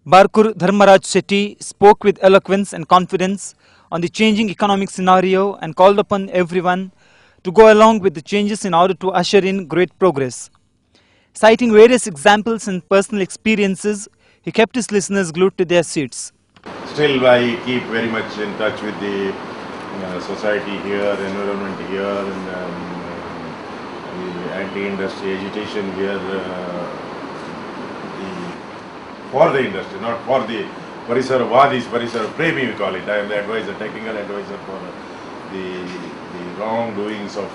Barkur Dharmaraj Shetty spoke with eloquence and confidence on the changing economic scenario and called upon everyone to go along with the changes in order to usher in great progress. Citing various examples and personal experiences, he kept his listeners glued to their seats. Still, I keep very much in touch with the society here, environment here, and the anti-industry agitation here. For the industry, not for the Parisar Vadis, Parisar Premi we call it. I am the advisor, technical advisor for the wrongdoings of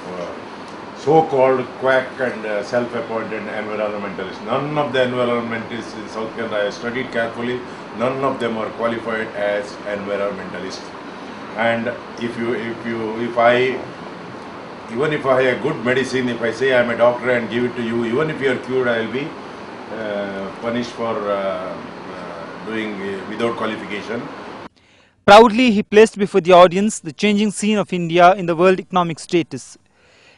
so-called quack and self-appointed environmentalists. None of the environmentalists in South Canada, I have studied carefully, none of them are qualified as environmentalists. And if I have good medicine, if I say I am a doctor and give it to you, even if you are cured, I will be punished for doing without qualification. Proudly, he placed before the audience the changing scene of India in the world economic status.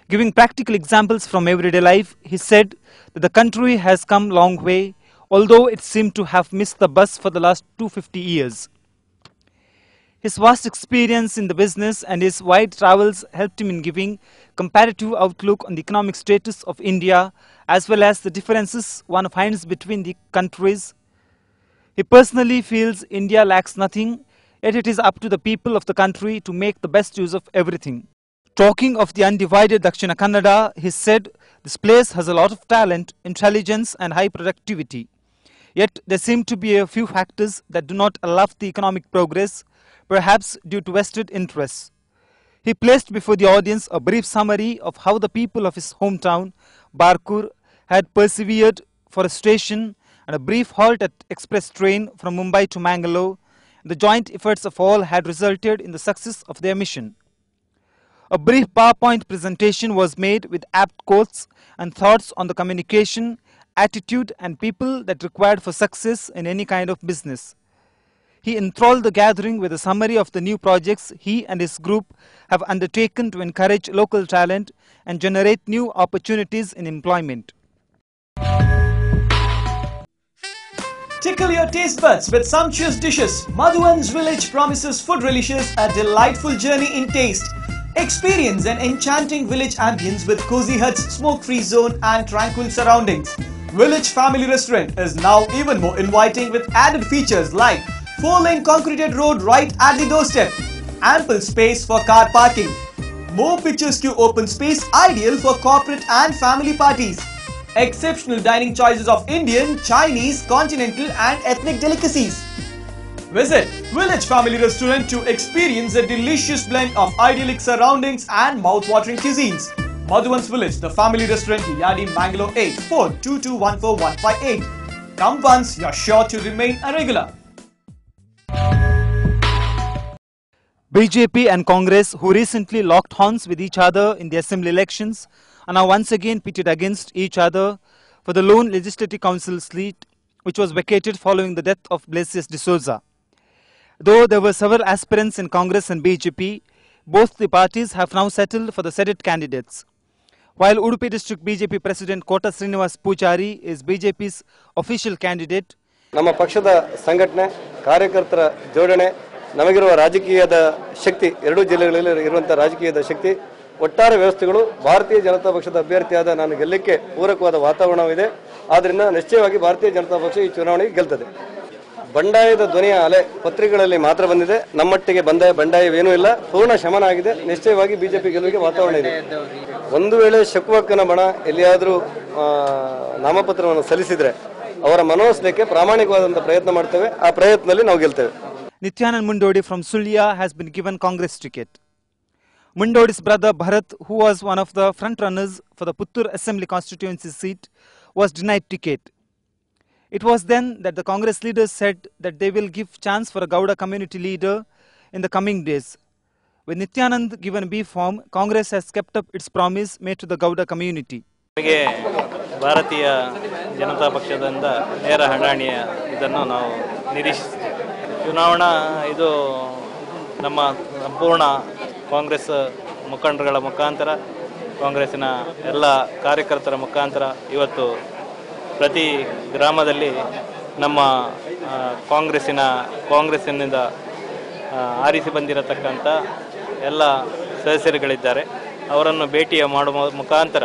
Giving practical examples from everyday life, he said that the country has come a long way, although it seemed to have missed the bus for the last 250 years. His vast experience in the business and his wide travels helped him in giving comparative outlook on the economic status of India as well as the differences one finds between the countries. He personally feels India lacks nothing, yet it is up to the people of the country to make the best use of everything. Talking of the undivided Dakshina Kannada, he said this place has a lot of talent, intelligence and high productivity. Yet there seem to be a few factors that do not allow the economic progress, perhaps due to vested interests. He placed before the audience a brief summary of how the people of his hometown, Barkur, had persevered for a station and a brief halt at express train from Mumbai to Mangalore. The joint efforts of all had resulted in the success of their mission. A brief PowerPoint presentation was made with apt quotes and thoughts on the communication, attitude and people that required for success in any kind of business. He enthralled the gathering with a summary of the new projects he and his group have undertaken to encourage local talent and generate new opportunities in employment. Tickle your taste buds with sumptuous dishes. Madhuvan's Village promises food relishes a delightful journey in taste. Experience an enchanting village ambience with cozy huts, smoke-free zone and tranquil surroundings. Village Family Restaurant is now even more inviting with added features like 4-lane concreted road right at the doorstep, ample space for car parking, more picturesque open space ideal for corporate and family parties, exceptional dining choices of Indian, Chinese, continental and ethnic delicacies. Visit Village Family Restaurant to experience a delicious blend of idyllic surroundings and mouth-watering cuisines. Madhuvan's Village, the family restaurant, Yadi, Mangalore 8, 42214-158. Come once, you're sure to remain a regular. BJP and Congress, who recently locked horns with each other in the assembly elections, are now once again pitted against each other for the lone Legislative Council seat, which was vacated following the death of Blasius D'Souza. Though there were several aspirants in Congress and BJP, both the parties have now settled for the Senate candidates. While Udupi District BJP President Kota Srinivas Pujari is BJP's official candidate, ನಮ್ಮ ಪಕ್ಷದ ಸಂಘಟನೆ ಕಾರ್ಯಕರ್ತರ ಜೋಡಣೆ ನಮಗಿರುವ ರಾಜಕೀಯದ ಶಕ್ತಿ ಎರಡೂ ಜಿಲ್ಲೆಗಳಲ್ಲಿ ಇರುವಂತಹ ರಾಜಕೀಯದ ಶಕ್ತಿ ಒಟ್ಟಾರೆ ವ್ಯವಸ್ಥೆಗಳು ಭಾರತೀಯ ಜನತಾ ಪಕ್ಷದ ಅಭ್ಯರ್ಥಿಯಾದ ನಾನು ಗೆಲ್ಲಕ್ಕೆ ಪೂರಕವಾದ ವಾತಾವರಣವಿದೆ. ಆದ್ದರಿಂದ ನಿಶ್ಚಯವಾಗಿ ಭಾರತೀಯ ಜನತಾ ಪಕ್ಷ ಈ ಚುನಾವಣೆಗೆ ಗೆಲ್ತದೆ. ಬಂಡಾಯದ ಧ್ವನಿಯ ಅಲೆ ಪತ್ರಿಕೆಗಳಲ್ಲಿ ಮಾತ್ರ ಬಂದಿದೆ. ನಮ್ಮಟ್ಟಿಗೆ ಬಂಡಾಯವೇನೂ ಇಲ್ಲ, ಪೂರ್ಣ ಶಮನ ಆಗಿದೆ. ನಿಶ್ಚಯವಾಗಿ ಬಿಜೆಪಿ ಗೆಲುವಿಗೆ ವಾತಾವರಣ ಇದೆ. ಒಂದು ವೇಳೆ ಶಕುವಕ್ಕನ ಬಣ ಎಲ್ಲಿಯಾದರೂ ನಾಮಪತ್ರವನ್ನು ಸಲ್ಲಿಸಿದರೆ ಅವರ ಮನವೊಲಿಸಲಿಕ್ಕೆ ಪ್ರಾಮಾಣಿಕವಾದಂತಹ ಪ್ರಯತ್ನ ಮಾಡ್ತೇವೆ. ಆ ಪ್ರಯತ್ನದಲ್ಲಿ ನಾವು ಗೆಲ್ತೇವೆ. Nityanand Mundodi from Sulya has been given Congress ticket. Mundodi's brother Bharat, who was one of the front runners for the Puttur Assembly constituency seat, was denied ticket. It was then that the Congress leaders said that they will give chance for a Gowda community leader in the coming days. With Nityanand given B form, Congress has kept up its promise made to the Gowda community. ಭಾರತೀಯ ಜನತಾ ಪಕ್ಷದಿಂದ ನೇರ ಹಣಾಣಿಯ ಇದನ್ನು ನಾವು ನಿರೀಕ್ಷಿಸ್ತೀವಿ. ಚುನಾವಣಾ ಇದು ನಮ್ಮ ಸಂಪೂರ್ಣ ಕಾಂಗ್ರೆಸ್ ಮುಖಂಡರುಗಳ ಮುಖಾಂತರ, ಕಾಂಗ್ರೆಸ್ಸಿನ ಎಲ್ಲ ಕಾರ್ಯಕರ್ತರ ಮುಖಾಂತರ ಇವತ್ತು ಪ್ರತಿ ಗ್ರಾಮದಲ್ಲಿ ನಮ್ಮ ಕಾಂಗ್ರೆಸ್ಸಿನಿಂದ ಆರಿಸಿ ಬಂದಿರತಕ್ಕಂಥ ಎಲ್ಲ ಸದಸ್ಯರುಗಳಿದ್ದಾರೆ. ಅವರನ್ನು ಭೇಟಿ ಮಾಡುವ ಮುಖಾಂತರ,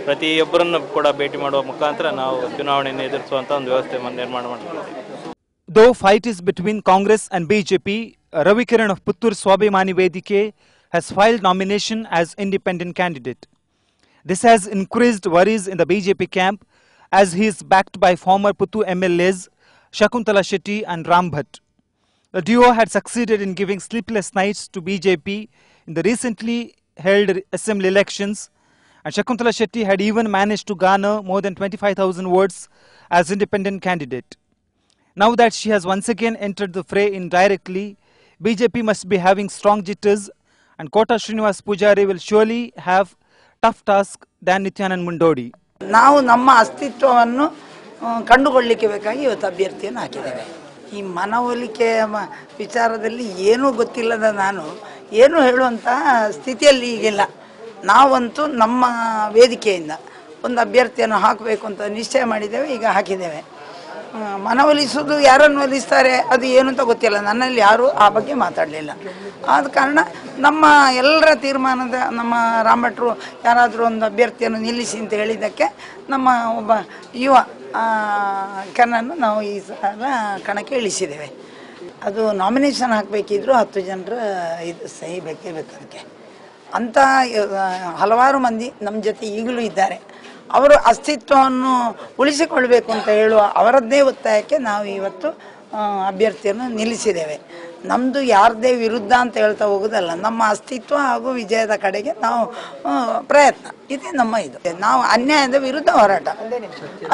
ಪ್ರತಿಯೊಬ್ಬರನ್ನು ಕೂಡ ಭೇಟಿ ಮಾಡುವ ಮುಖಾಂತರ ನಾವು ಚುನಾವಣೆಯನ್ನು ಎದುರಿಸುವಂಥ ಒಂದು ವ್ಯವಸ್ಥೆ ನಿರ್ಮಾಣ ಮಾಡಿದ್ದೇವೆ. Though fight is between Congress and BJP, Ravi Kiran of Puttur Swabhimani Vedike has filed nomination as independent candidate. This has increased worries in the BJP camp as he is backed by former Puttur MLAs Shakuntala Shetty and Ram Bhatt. The duo had succeeded in giving sleepless nights to BJP in the recently held assembly elections, and Shakuntala Shetty had even managed to garner more than 25,000 votes as independent candidate. Now that she has once again entered the fray indirectly, BJP must be having strong jitters, and Kota Srinivas Pujari will surely have tough task than Nityanand Mundodi. ನಾವು ನಮ್ಮ ಅಸ್ತಿತ್ವವನ್ನು ಕಂಡುಕೊಳ್ಳಲಿಕ್ಕೆ ಬೇಕಾಗಿ ಇವತ್ತು ಅಭ್ಯರ್ಥಿಯನ್ನು ಹಾಕಿದ್ದೇವೆ. ಈ ಮನವೊಲಿಕೆ ವಿಚಾರದಲ್ಲಿ ಏನೂ ಗೊತ್ತಿಲ್ಲದ ನಾನು ಏನು ಹೇಳುವಂಥ ಸ್ಥಿತಿಯಲ್ಲಿ ಈಗಿಲ್ಲ. ನಾವಂತೂ ನಮ್ಮ ವೇದಿಕೆಯಿಂದ ಒಂದು ಅಭ್ಯರ್ಥಿಯನ್ನು ಹಾಕಬೇಕು ಅಂತ ನಿಶ್ಚಯ ಮಾಡಿದ್ದೇವೆ, ಈಗ ಹಾಕಿದ್ದೇವೆ. ಮನವೊಲಿಸೋದು ಯಾರನ್ನು ಒಲಿಸ್ತಾರೆ ಅದು ಏನು ಅಂತ ಗೊತ್ತಿಲ್ಲ, ನನ್ನಲ್ಲಿ ಯಾರೂ ಆ ಬಗ್ಗೆ ಮಾತಾಡಲಿಲ್ಲ. ಆದ ಕಾರಣ ನಮ್ಮ ಎಲ್ಲರ ತೀರ್ಮಾನದ ನಮ್ಮ ರಾಮಭಟ್ರು ಯಾರಾದರೂ ಒಂದು ಅಭ್ಯರ್ಥಿಯನ್ನು ನಿಲ್ಲಿಸಿ ಅಂತ ಹೇಳಿದ್ದಕ್ಕೆ ನಮ್ಮ ಒಬ್ಬ ಯುವ ಕಣ್ಣನ್ನು ನಾವು ಈ ಸಲ ಕಣಕ್ಕೆ ಇಳಿಸಿದ್ದೇವೆ. ಅದು ನಾಮಿನೇಷನ್ ಹಾಕಬೇಕಿದ್ರು 10 ಜನರ ಇದು ಸಹಿ ಬೇಕೇ ಬೇಕು. ಅದಕ್ಕೆ ಅಂಥ ಹಲವಾರು ಮಂದಿ ನಮ್ಮ ಜೊತೆ ಈಗಲೂ ಇದ್ದಾರೆ. ಅವರು ಅಸ್ತಿತ್ವವನ್ನು ಉಳಿಸಿಕೊಳ್ಬೇಕು ಅಂತ ಹೇಳುವ ಅವರದ್ದೇ ಒತ್ತಾಯಕ್ಕೆ ನಾವು ಇವತ್ತು ಅಭ್ಯರ್ಥಿಯನ್ನು ನಿಲ್ಲಿಸಿದ್ದೇವೆ. ನಮ್ಮದು ಯಾರದೇ ವಿರುದ್ಧ ಅಂತ ಹೇಳ್ತಾ ಹೋಗೋದಲ್ಲ, ನಮ್ಮ ಅಸ್ತಿತ್ವ ಹಾಗೂ ವಿಜಯದ ಕಡೆಗೆ ನಾವು ಪ್ರಯತ್ನ ಇದೇ ನಮ್ಮ ಇದು. ನಾವು ಅನ್ಯಾಯದ ವಿರುದ್ಧ ಹೋರಾಟ,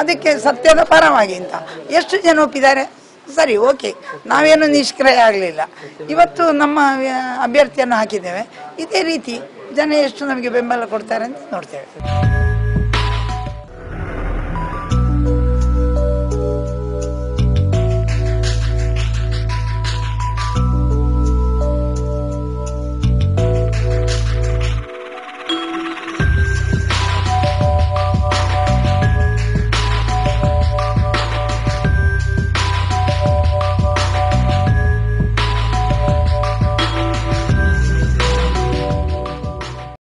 ಅದಕ್ಕೆ ಸತ್ಯದ ಪರವಾಗಿ ಅಂತ ಎಷ್ಟು ಜನ ಒಪ್ಪಿದ್ದಾರೆ, ಸರಿ ಓಕೆ, ನಾವೇನು ನಿಷ್ಕ್ರಿಯ ಆಗಲಿಲ್ಲ. ಇವತ್ತು ನಮ್ಮ ಅಭ್ಯರ್ಥಿಯನ್ನು ಹಾಕಿದ್ದೇವೆ. ಇದೇ ರೀತಿ ಜನ ಎಷ್ಟು ನಮಗೆ ಬೆಂಬಲ ಕೊಡ್ತಾರೆ ಅಂತ ನೋಡ್ತೇವೆ.